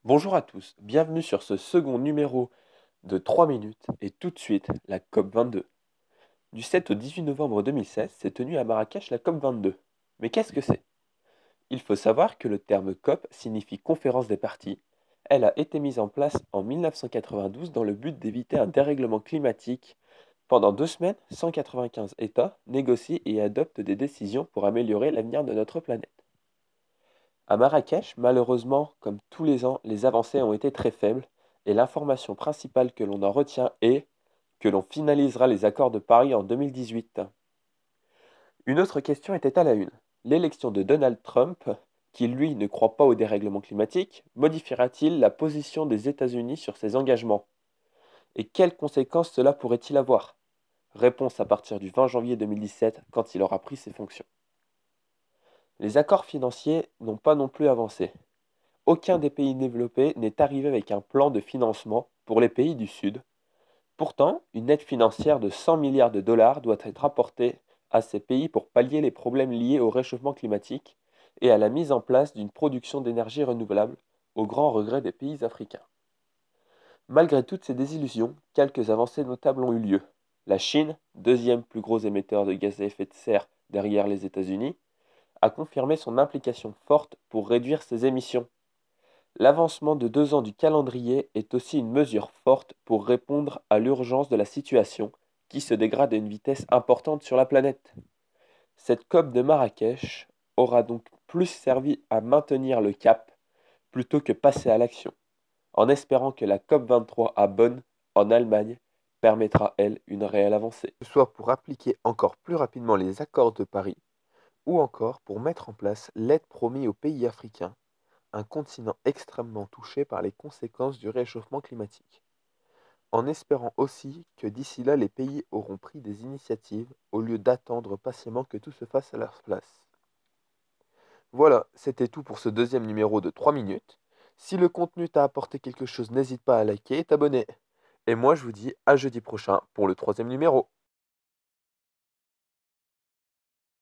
Bonjour à tous, bienvenue sur ce second numéro de 3 minutes et tout de suite la COP 22. Du 7 au 18 novembre 2016 s'est tenue à Marrakech la COP 22. Mais qu'est-ce que c'est? Il faut savoir que le terme COP signifie conférence des parties. Elle a été mise en place en 1992 dans le but d'éviter un dérèglement climatique. Pendant 2 semaines, 195 États négocient et adoptent des décisions pour améliorer l'avenir de notre planète. À Marrakech, malheureusement, comme tous les ans, les avancées ont été très faibles et l'information principale que l'on en retient est que l'on finalisera les accords de Paris en 2018. Une autre question était à la une. L'élection de Donald Trump, qui lui ne croit pas au dérèglement climatique, modifiera-t-il la position des États-Unis sur ses engagements? Et quelles conséquences cela pourrait-il avoir? Réponse à partir du 20 janvier 2017 quand il aura pris ses fonctions. Les accords financiers n'ont pas non plus avancé. Aucun des pays développés n'est arrivé avec un plan de financement pour les pays du Sud. Pourtant, une aide financière de 100 milliards de dollars doit être apportée à ces pays pour pallier les problèmes liés au réchauffement climatique et à la mise en place d'une production d'énergie renouvelable, au grand regret des pays africains. Malgré toutes ces désillusions, quelques avancées notables ont eu lieu. La Chine, deuxième plus gros émetteur de gaz à effet de serre derrière les États-Unis, a confirmé son implication forte pour réduire ses émissions. L'avancement de 2 ans du calendrier est aussi une mesure forte pour répondre à l'urgence de la situation qui se dégrade à une vitesse importante sur la planète. Cette COP de Marrakech aura donc plus servi à maintenir le cap plutôt que passer à l'action, en espérant que la COP 23 à Bonn, en Allemagne, permettra, elle, une réelle avancée. Que ce soit pour appliquer encore plus rapidement les accords de Paris, ou encore pour mettre en place l'aide promise aux pays africains, un continent extrêmement touché par les conséquences du réchauffement climatique, en espérant aussi que d'ici là les pays auront pris des initiatives au lieu d'attendre patiemment que tout se fasse à leur place. Voilà, c'était tout pour ce deuxième numéro de 3 minutes. Si le contenu t'a apporté quelque chose, n'hésite pas à liker et t'abonner. Et moi je vous dis à jeudi prochain pour le troisième numéro.